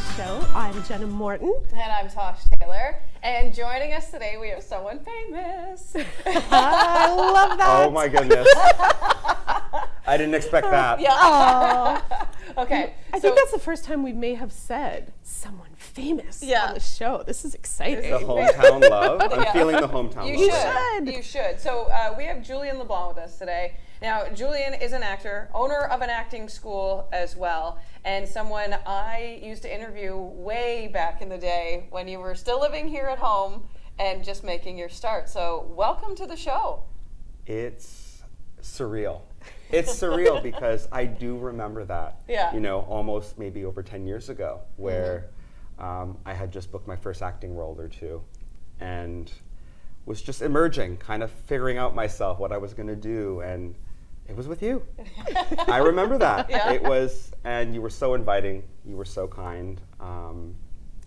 show. I'm Jenna Morton. And I'm Tosh Taylor. And joining us today, we have someone famous. I love that. Oh my goodness. I didn't expect that. Yeah. Okay. I think that's the first time we may have said someone famous on the show. This is exciting. The hometown love. I'm feeling the hometown love. You should. So we have Julian LeBlanc with us today. Now, Julian is an actor, owner of an acting school as well, and someone I used to interview way back in the day when you were still living here at home and just making your start. So welcome to the show. It's surreal. It's surreal because I do remember that, almost maybe over 10 years ago, where I had just booked my first acting role or two and was just emerging, kind of figuring out myself, what I was going to do, and it was with you. I remember that. Yeah. It was, and you were so inviting, you were so kind, and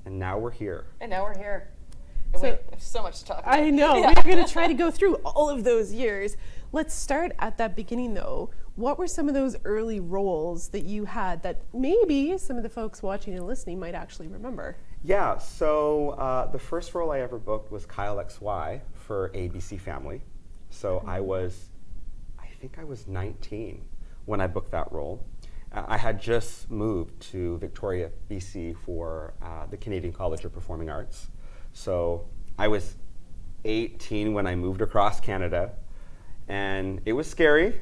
now we're here. And we have so much to talk about. I know. We're going to try to go through all of those years. Let's start at that beginning, though. What were some of those early roles that you had that maybe some of the folks watching and listening might actually remember? Yeah, so the first role I ever booked was Kyle XY for ABC Family. So I think I was 19 when I booked that role. I had just moved to Victoria, BC for the Canadian College of Performing Arts. So I was 18 when I moved across Canada, and it was scary,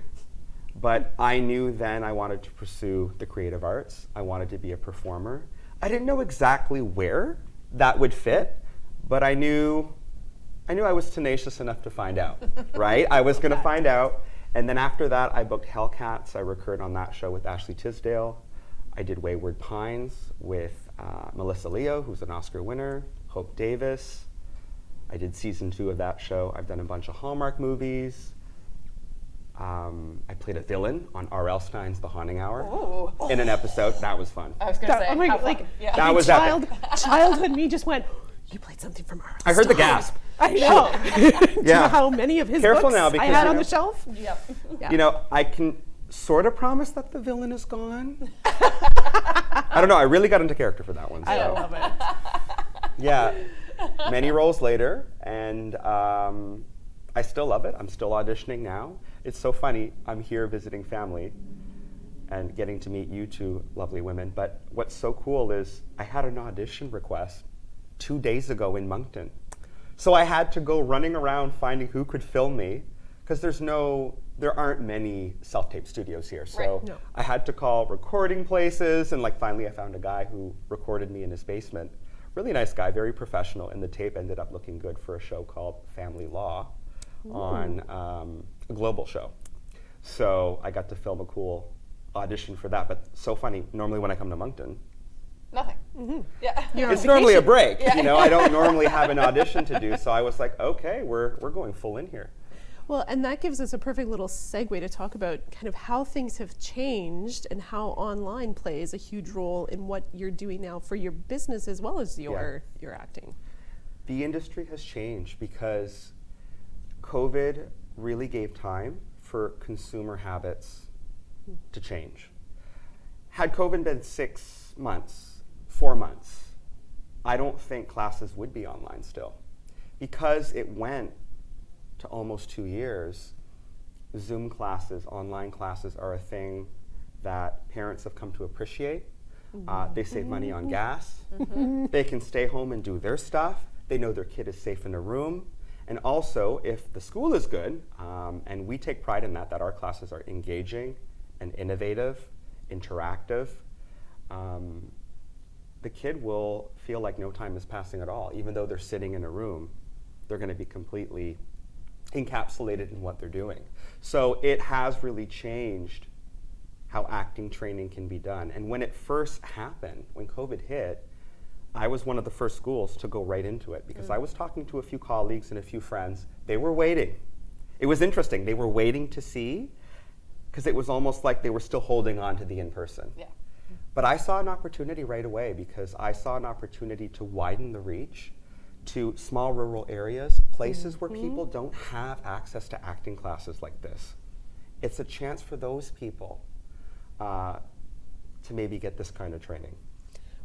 but I knew then I wanted to pursue the creative arts. I wanted to be a performer. I didn't know exactly where that would fit, but I knew I was tenacious enough to find out, right? I was going to find out. And then after that, I booked Hellcats. I recurred on that show with Ashley Tisdale. I did Wayward Pines with Melissa Leo, who's an Oscar winner, Hope Davis. I did season 2 of that show. I've done a bunch of Hallmark movies. I played a villain on R.L. Stein's The Haunting Hour in an episode. That was fun. I was going to say, that was epic. Childhood me just went, you played something from R.L. I heard the gasp. I know. Do you know how many of his books now, because I had on the shelf? Yep. Yeah. I can sort of promise that the villain is gone. I don't know. I really got into character for that one. So. I love it. Yeah. Many roles later, and I still love it. I'm still auditioning now. It's so funny. I'm here visiting family and getting to meet you two lovely women. But what's so cool is I had an audition request 2 days ago in Moncton. So I had to go running around finding who could film me, because there aren't many self-tape studios here. So I had to call recording places, and finally I found a guy who recorded me in his basement. Really nice guy, very professional, and the tape ended up looking good for a show called Family Law on a global show. So I got to film a cool audition for that, but so funny, normally when I come to Moncton, nothing. Mm-hmm. Yeah. It's normally a break. I don't normally have an audition to do, so I was like, okay, we're going full in here. Well, and that gives us a perfect little segue to talk about kind of how things have changed and how online plays a huge role in what you're doing now for your business as well as your acting. The industry has changed because COVID really gave time for consumer habits to change. Had COVID been 6 months, 4 months, I don't think classes would be online still. Because it went to almost 2 years, Zoom classes, online classes are a thing that parents have come to appreciate. They save money on gas. They can stay home and do their stuff. They know their kid is safe in a room. And also, if the school is good, and we take pride in that our classes are engaging and innovative, interactive, the kid will feel like no time is passing at all. Even though they're sitting in a room, they're going to be completely encapsulated in what they're doing. So it has really changed how acting training can be done. And when it first happened, when COVID hit, I was one of the first schools to go right into it, because I was talking to a few colleagues and a few friends. They were waiting. It was interesting. They were waiting to see, because it was almost like they were still holding on to the in-person. Yeah. But I saw an opportunity right away, because I saw an opportunity to widen the reach to small rural areas, places where people don't have access to acting classes like this. It's a chance for those people to maybe get this kind of training.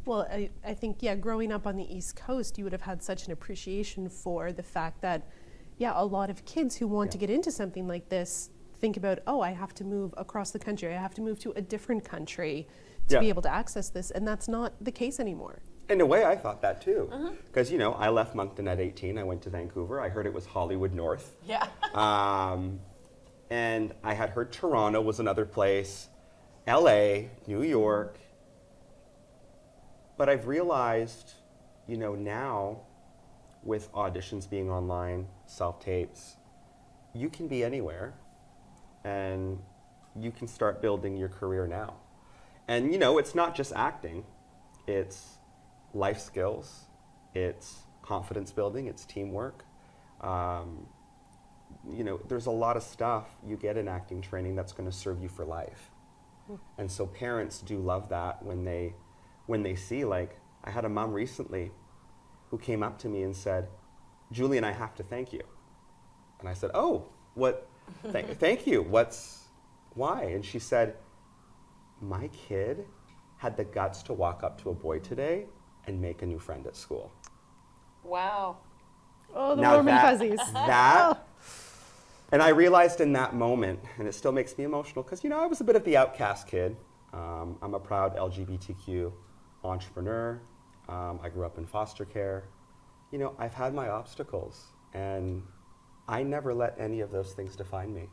Well, I think, yeah, growing up on the East Coast, you would have had such an appreciation for the fact that, yeah, a lot of kids who want to get into something like this think about, oh, I have to move across the country, I have to move to a different country to be able to access this, and that's not the case anymore. In a way, I thought that too. Because, you know, I left Moncton at 18. I went to Vancouver. I heard it was Hollywood North. Yeah. And I had heard Toronto was another place, LA, New York. But I've realized, you know, now with auditions being online, self-tapes, you can be anywhere and you can start building your career now. And, you know, it's not just acting. It's life skills, it's confidence building, it's teamwork. You know, there's a lot of stuff you get in acting training that's going to serve you for life. And so parents do love that when they see, like, I had a mom recently who came up to me and said, Julian, I have to thank you. And I said, oh, what, thank you, why? And she said, my kid had the guts to walk up to a boy today and make a new friend at school. Wow. Oh, the Now warm and fuzzies. And I realized in that moment, and it still makes me emotional, because, you know, I was a bit of the outcast kid. I'm a proud LGBTQ entrepreneur. I grew up in foster care. You know, I've had my obstacles, and I never let any of those things define me,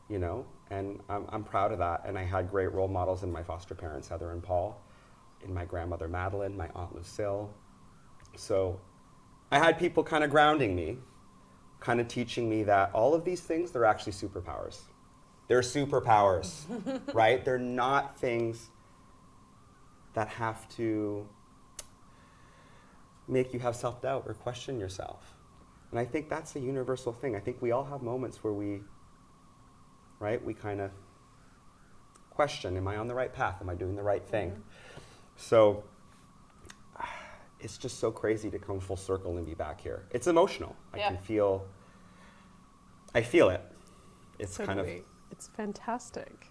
you know, and I'm proud of that. And I had great role models in my foster parents, Heather and Paul, in my grandmother Madeline, my aunt Lucille. So I had people kind of grounding me, kind of teaching me that all of these things, they're actually superpowers. They're superpowers, right? They're not things that have to make you have self-doubt or question yourself. And I think that's a universal thing. I think we all have moments where we kind of question, am I on the right path? Am I doing the right thing? So it's just so crazy to come full circle and be back here. It's emotional. I feel it. It's So kind do of, we. It's fantastic.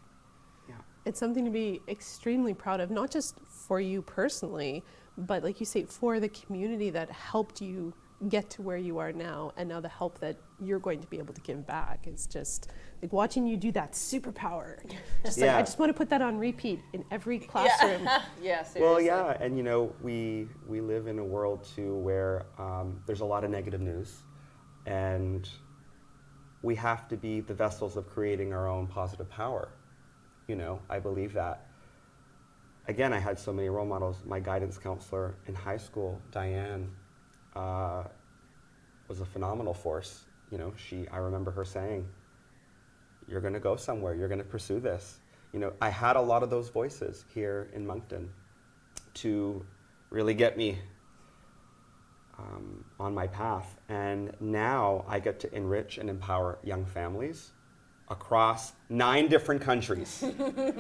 yeah. It's something to be extremely proud of, not just for you personally, but like you say, for the community that helped you get to where you are now, and now the help that you're going to be able to give back. It's just like watching you do that superpower. Just like, I just want to put that on repeat in every classroom. Yeah, seriously. Well, yeah, and you know, we live in a world too where there's a lot of negative news, and we have to be the vessels of creating our own positive power. You know, I believe that. Again, I had so many role models. My guidance counselor in high school, Diane, was a phenomenal force. You know, I remember her saying, you're going to go somewhere, you're going to pursue this. You know, I had a lot of those voices here in Moncton to really get me on my path. And now I get to enrich and empower young families across 9 different countries.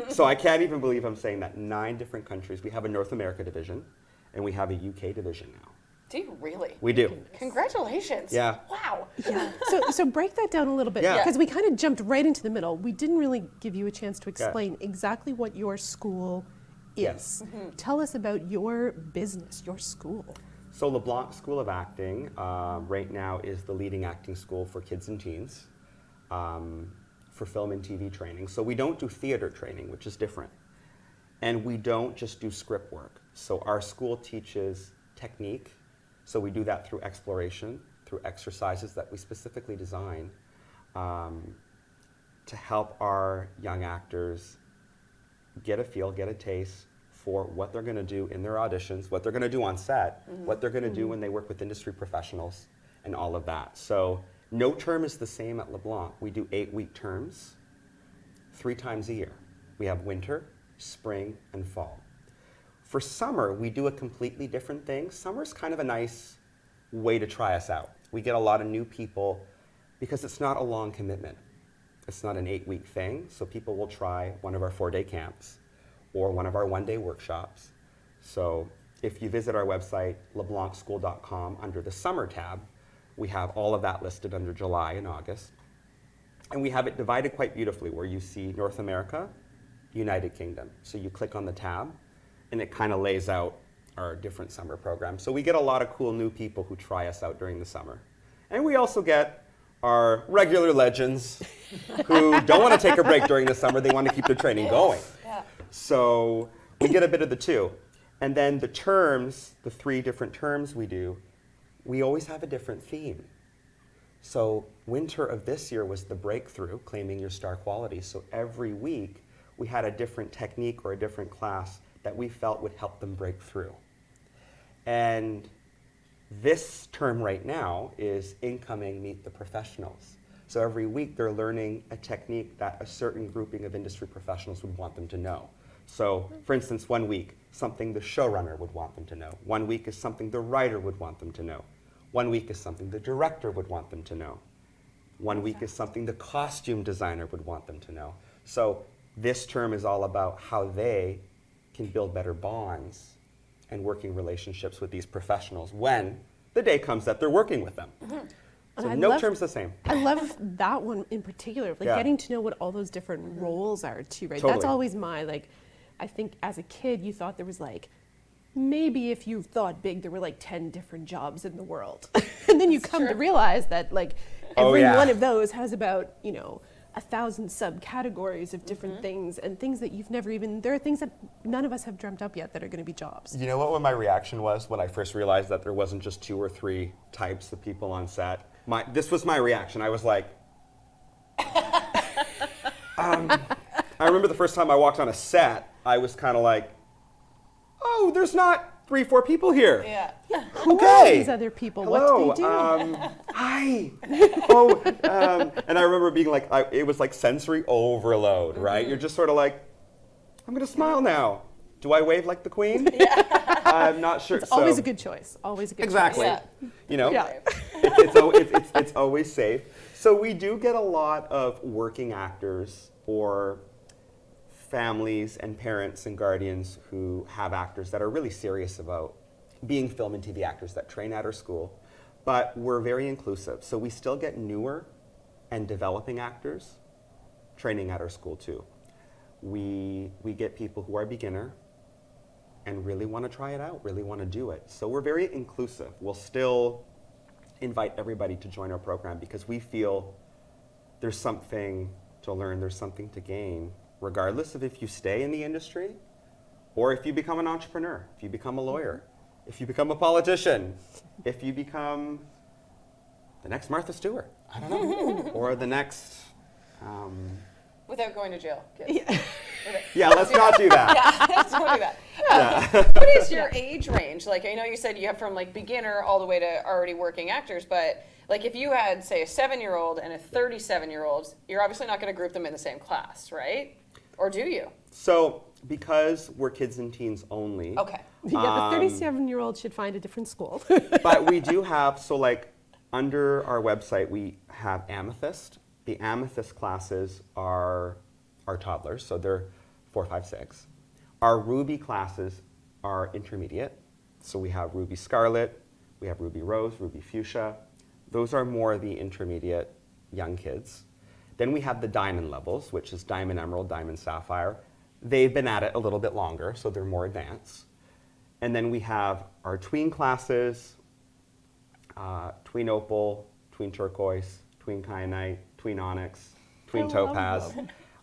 So I can't even believe I'm saying that. 9 different countries. We have a North America division, and we have a UK division now. Do you really? We do. Congratulations. Yeah. Wow. Yeah. So break that down a little bit, Yeah. because we kind of jumped right into the middle. We didn't really give you a chance to explain exactly what your school is. Yes. Tell us about your business, your school. So LeBlanc School of Acting right now is the leading acting school for kids and teens for film and TV training. So we don't do theater training, which is different. And we don't just do script work. So our school teaches technique. So we do that through exploration, through exercises that we specifically design to help our young actors get a feel, get a taste for what they're going to do in their auditions, what they're going to do on set, what they're going to do when they work with industry professionals, and all of that. So no term is the same at LeBlanc. We do 8-week terms, 3 times a year. We have winter, spring, and fall. For summer, we do a completely different thing. Summer's kind of a nice way to try us out. We get a lot of new people because it's not a long commitment. It's not an 8-week thing, so people will try one of our 4-day camps or one of our 1-day workshops. So if you visit our website, LeBlancSchool.com, under the summer tab, we have all of that listed under July and August. And we have it divided quite beautifully where you see North America, United Kingdom. So you click on the tab, and it kind of lays out our different summer programs. So we get a lot of cool new people who try us out during the summer. And we also get our regular legends who don't want to take a break during the summer. They want to keep their training going. Yeah. So we get a bit of the two. And then the terms, the 3 different terms we do, we always have a different theme. So winter of this year was the breakthrough, claiming your star quality. So every week we had a different technique or a different class that we felt would help them break through. And this term right now is Incoming Meet the Professionals. So every week they're learning a technique that a certain grouping of industry professionals would want them to know. So for instance, one week, something the showrunner would want them to know. One week is something the writer would want them to know. One week is something the director would want them to know. One week is something the costume designer would want them to know. So this term is all about how they can build better bonds and working relationships with these professionals when the day comes that they're working with them. So no term's the same. I love that one in particular, like getting to know what all those different roles are too, right? That's always my, like, I think as a kid you thought there was like, maybe if you thought big, there were like 10 different jobs in the world. And then you come to realize that like every one of those has about, 1,000 subcategories of different things and things that you've never even, there are things that none of us have dreamt up yet that are going to be jobs. You know what my reaction was when I first realized that there wasn't just 2 or 3 types of people on set? This was my reaction. I was like, I remember the first time I walked on a set, I was kind of like, oh, there's not 3, 4 people here. Yeah. Who are these other people? Hello, What do they do? hi. And I remember being like, it was like sensory overload, right? You're just sort of like, I'm going to smile now. Do I wave like the queen? I'm not sure. It's always a good choice. Always a good exactly. choice. It's always safe. So we do get a lot of working actors or families and parents and guardians who have actors that are really serious about being film and TV actors that train at our school. But we're very inclusive. So we still get newer and developing actors training at our school too. We get people who are beginner and really want to try it out, really want to do it. So we're very inclusive. We'll still invite everybody to join our program because we feel there's something to learn, there's something to gain, regardless of if you stay in the industry or if you become an entrepreneur, if you become a lawyer, if you become a politician, if you become the next Martha Stewart, I don't know, or the next... Without going to jail, kids. Yeah, let's not do that. Yeah, let's not do that. Yeah. What is your age range? Like, I know you said you have from like beginner all the way to already working actors, but like if you had, say, a 7-year-old and a 37-year-old, you're obviously not going to group them in the same class, right? Or do you? So, because we're kids and teens only. Okay. Yeah, the 37-year-old should find a different school. But we do have, so like under our website, we have Amethyst. The Amethyst classes are toddlers, so they're 4, 5, 6. Our Ruby classes are intermediate. So we have Ruby Scarlet, we have Ruby Rose, Ruby Fuchsia. Those are more the intermediate young kids. Then we have the Diamond levels, which is Diamond Emerald, Diamond Sapphire. They've been at it a little bit longer, so they're more advanced. And then we have our tween classes, Tween Opal, Tween Turquoise, Tween Kyanite, Tween Onyx, Tween Topaz.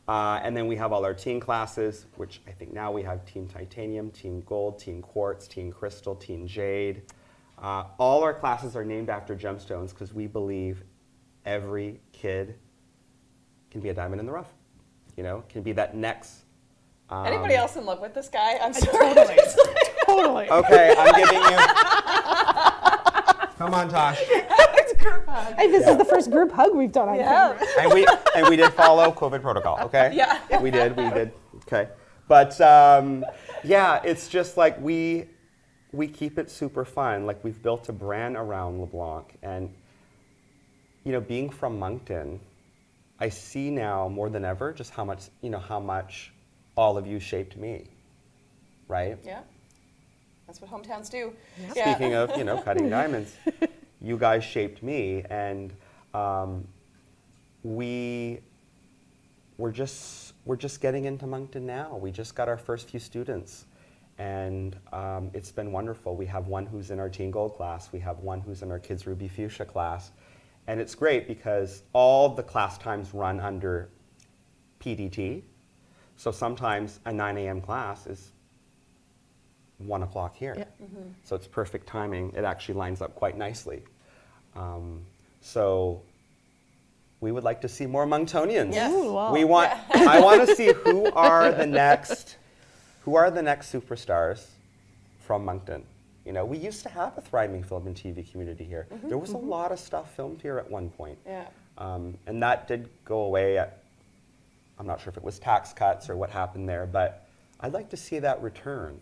And then we have all our teen classes, which I think now we have Teen Titanium, Teen Gold, Teen Quartz, Teen Crystal, Teen Jade. All our classes are named after gemstones because we believe every kid can be a diamond in the rough, can be that next. Anybody else in love with this guy? I'm sorry. Totally. Okay, I'm giving you. Come on, Tosh. It's group hug. Hey, this is the first group hug we've done on camera. And we did follow COVID protocol. Okay. Yeah. We did. Okay. But yeah, it's just like we keep it super fun. Like we've built a brand around LeBlanc, and being from Moncton, I see now more than ever just how much all of you shaped me, right? Yeah. That's what hometowns do. Yeah. Speaking of, cutting diamonds, you guys shaped me, and we're just getting into Moncton now. We just got our first few students, And it's been wonderful. We have one who's in our Teen Gold class. We have one who's in our Kids Ruby Fuchsia class. And it's great because all the class times run under PDT. So sometimes a 9 a.m. class is 1 o'clock here. Yeah. So it's perfect timing. It actually lines up quite nicely. So we would like to see more Monctonians. Yes. Ooh, wow. We want. I want to see who are the next superstars from Moncton. You know, we used to have a thriving film and TV community here. There was a lot of stuff filmed here at one point. Yeah. And that did go away I'm not sure if it was tax cuts or what happened there, but I'd like to see that return.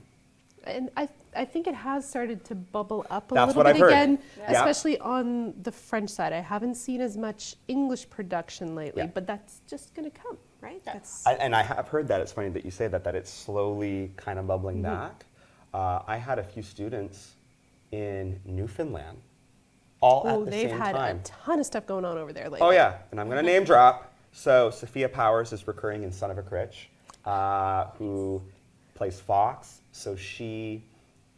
And I think it has started to bubble up a That's little what bit I've heard. again, Yeah. especially on the French side. I haven't seen as much English production lately, Yeah. but that's just going to come, right? Yeah. That's And I have heard that. It's funny that you say that it's slowly kind of bubbling back. I had a few students in Newfoundland all at the they've same had time. a ton of stuff going on over there lately. Oh yeah, and I'm going to name drop. So Sophia Powers is recurring in Son of a Critch, who plays Fox. So she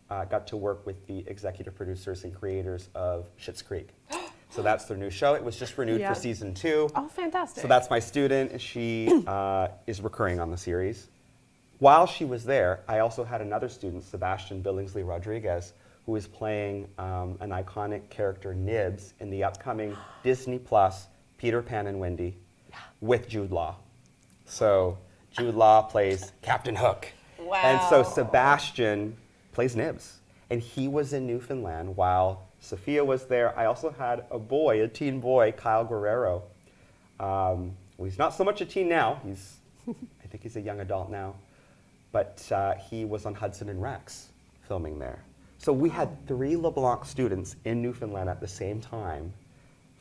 got to work with the executive producers and creators of Schitt's Creek. So that's their new show. It was just renewed Yeah. for season 2. Oh, fantastic. So that's my student, and she is recurring on the series. While she was there, I also had another student, Sebastian Billingsley Rodriguez, who is playing an iconic character, Nibs, in the upcoming Disney Plus Peter Pan and Wendy with Jude Law. So Jude Law plays Captain Hook. Wow. And so Sebastian plays Nibs. And he was in Newfoundland while Sophia was there. I also had a teen boy, Kyle Guerrero. Well, he's not so much a teen now. I think he's a young adult now. But he was on Hudson and Rex filming there. So we had 3 LeBlanc students in Newfoundland at the same time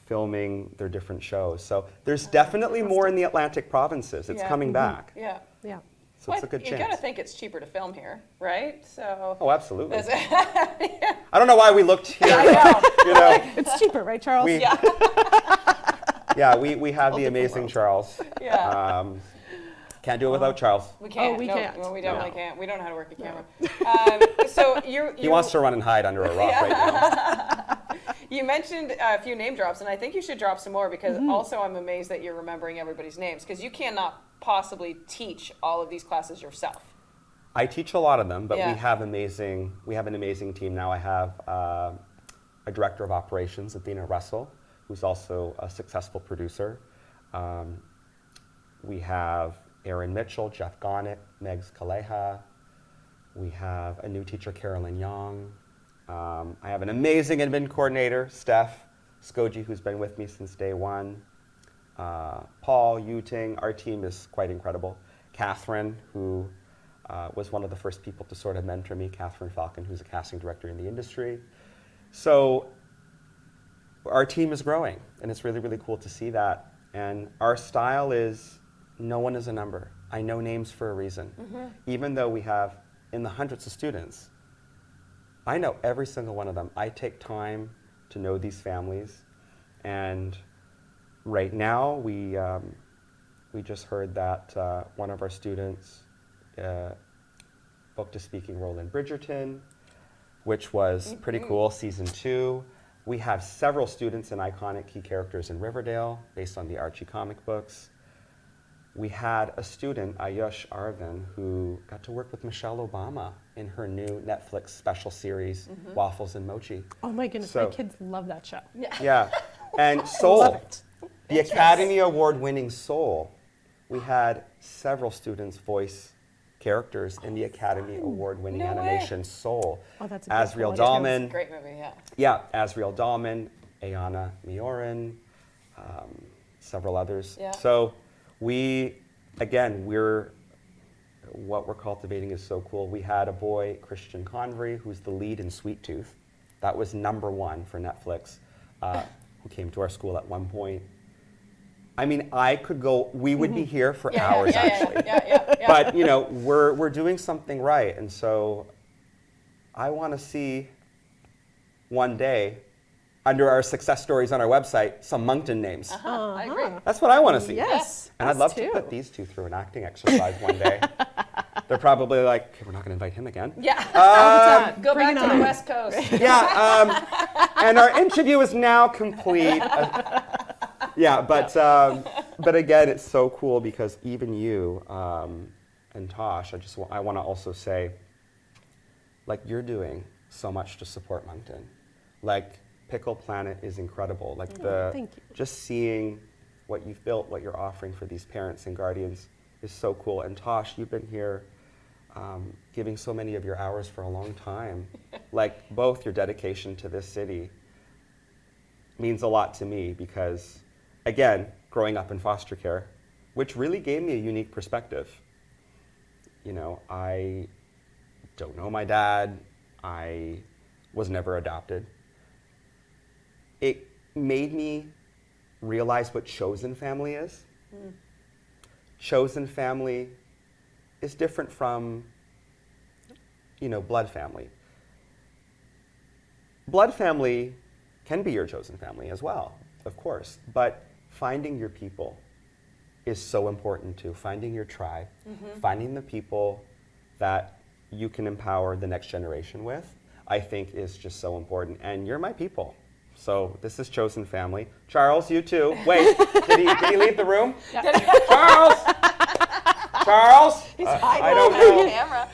filming their different shows. So there's definitely more in the Atlantic provinces. It's Yeah. coming back. Yeah. Yeah. So it's a good You chance. gotta think it's cheaper to film here, right? So. Oh, absolutely. That's- I don't know why we looked here. I know. You know, It's cheaper, right, Charles? we, Yeah. yeah, we have the different amazing world. Charles. Yeah. Can't do it without Charles. We can't. we no, can't. no, we definitely No. can't. We don't know how to work a camera. So you. He wants to run and hide under a rock right now. You mentioned a few name drops, and I think you should drop some more because also I'm amazed that you're remembering everybody's names because you cannot possibly teach all of these classes yourself. I teach a lot of them, but Yeah. we have an amazing team now. I have a director of operations, Athena Russell, who's also a successful producer. We have Aaron Mitchell, Jeff Gonick, Megs Kaleha. We have a new teacher, Carolyn Young. I have an amazing admin coordinator, Steph Skoji, who's been with me since day one. Paul Yuting, our team is quite incredible. Catherine, who was one of the first people to sort of mentor me, Catherine Falcon, who's a casting director in the industry. So our team is growing, and it's really, really cool to see that. And our style is, no one is a number. I know names for a reason. Even though we have in the hundreds of students, I know every single one of them. I take time to know these families. And right now, we just heard that one of our students booked a speaking role in Bridgerton, which was pretty cool, season 2. We have several students in iconic key characters in Riverdale, based on the Archie comic books. We had a student, Ayush Arvin, who got to work with Michelle Obama in her new Netflix special series, Waffles and Mochi. Oh my goodness, So- my kids love that show. Yeah, and Soul, Love it. the Academy Award-winning Soul. We had several students voice characters in the Academy Award-winning No way. animation Soul. Oh, that's a good Asriel one. Dahlman, Great movie, yeah. yeah, Asriel Dahlman, Ayana Miorin, several others. Yeah. So what we're cultivating is so cool. We had a boy, Christian Convery, who's the lead in Sweet Tooth. That was #1 for Netflix, who came to our school at one point. I mean, we would be here for hours, actually. Yeah. But, you know, we're doing something right. And so I want to see one day, under our success stories on our website, some Moncton names. I agree. That's what I want to see. Yes. And I'd us love too. to put these two through an acting exercise one day. They're probably like, okay, we're not going to invite him again. Yeah. Go Bring back it to on. the West Coast. And our interview is now complete. But again, it's so cool because even you and Tosh, I want to also say, like, you're doing so much to support Moncton. Like, Pickle Planet is incredible. Like, thank you. just seeing what you've built, what you're offering for these parents and guardians is so cool. And Tosh, you've been here giving so many of your hours for a long time. Like, both your dedication to this city means a lot to me because, again, growing up in foster care, which really gave me a unique perspective. You know, I don't know my dad. I was never adopted. It made me realize what chosen family is. Chosen family is different from, you know, blood family. Blood family can be your chosen family as well, of course, but finding your people is so important too. Finding your tribe, finding the people that you can empower the next generation with, I think is just so important. And you're my people. So this is chosen family. Charles, you too. Wait, did he leave the room? Charles! Charles! He's hiding I don't behind know. the camera.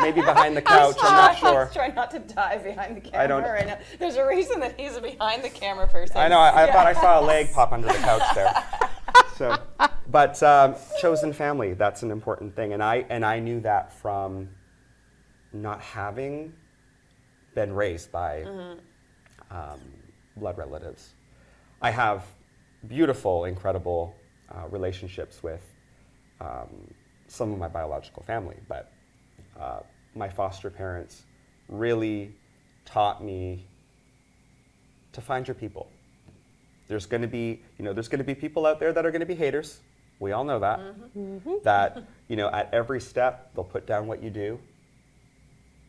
Maybe behind the couch, I'm not sure. He's trying not to dive behind the I don't- camera right now. There's a reason that he's a behind the camera person. I know, I thought I saw a leg pop under the couch there. So, but chosen family, that's an important thing. And I knew that from not having been raised by blood relatives. I have beautiful, incredible relationships with some of my biological family, but my foster parents really taught me to find your people. There's going to be, there's going to be people out there that are going to be haters. We all know that. That, at every step they'll put down what you do.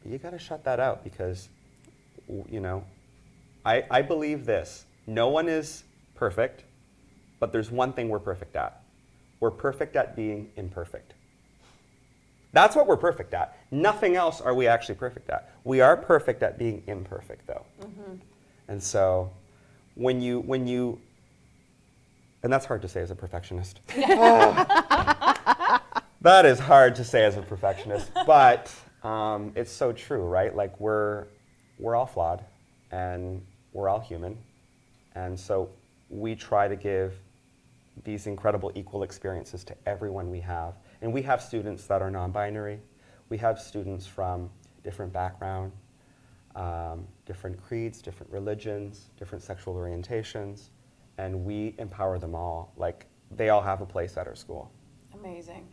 But you got to shut that out because, I believe this. No one is perfect, but there's one thing we're perfect at. We're perfect at being imperfect. That's what we're perfect at. Nothing else are we actually perfect at. We are perfect at being imperfect, though. And so, when you, and that's hard to say as a perfectionist. That is hard to say as a perfectionist, but it's so true, right? Like we're all flawed, and we're all human, and so we try to give these incredible equal experiences to everyone we have. And we have students that are non-binary. We have students from different background, different creeds, different religions, different sexual orientations, and we empower them all. Like, they all have a place at our school. Amazing.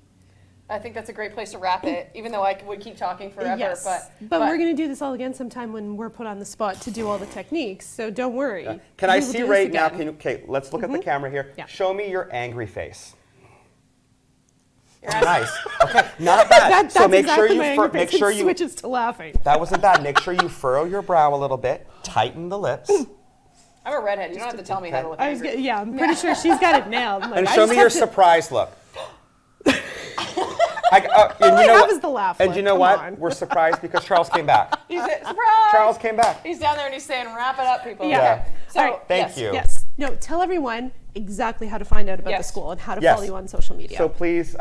I think that's a great place to wrap it, even though I would keep talking forever. Yes, but we're going to do this all again sometime when we're put on the spot to do all the techniques, so don't worry. Can We I will see do this right now, again. okay, let's look at the camera here. Yeah. Show me your angry face. You're asking- Nice. Okay, not bad. That's So make exactly sure my anger make face. sure It you switches to laughing. That wasn't bad. Make sure you furrow your brow a little bit, tighten the lips, I'm a redhead. You don't have to tell me how to look angry. I'm pretty sure she's got it nailed. Like, and I show just me have your to- surprise look. And that was the laugh And look. you know Come what? on. We're surprised because Charles came back. He's a surprise. Charles came back. He's down there and he's saying, "Wrap it up, people." Yeah. Okay. So All right. Thank yes. you. Yes. No, tell everyone exactly how to find out about the Yes. school and how to Yes. follow you on social media. So please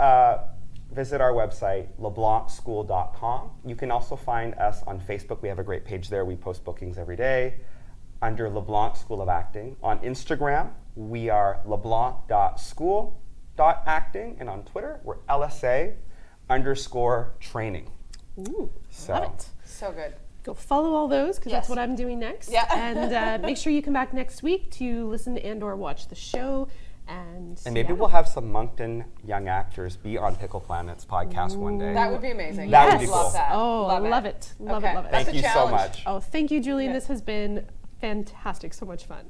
visit our website, LeBlancSchool.com. You can also find us on Facebook. We have a great page there. We post bookings every day under LeBlanc School of Acting. On Instagram, we are LeBlanc.school.acting. And on Twitter, we're LSA_training. Ooh, So- love it. So good. Go follow all those because that's Yes. what I'm doing next. Yeah. And make sure you come back next week to listen and or watch the show. And And maybe yeah. we'll have some Moncton young actors be on Pickle Planet's podcast one day. That would be amazing. That would I be love cool. that. Oh, love love it. Love Okay. it. Love it. That's Thank a you so challenge. much. Oh, thank you, Julian. Yeah. This has been fantastic. So much fun.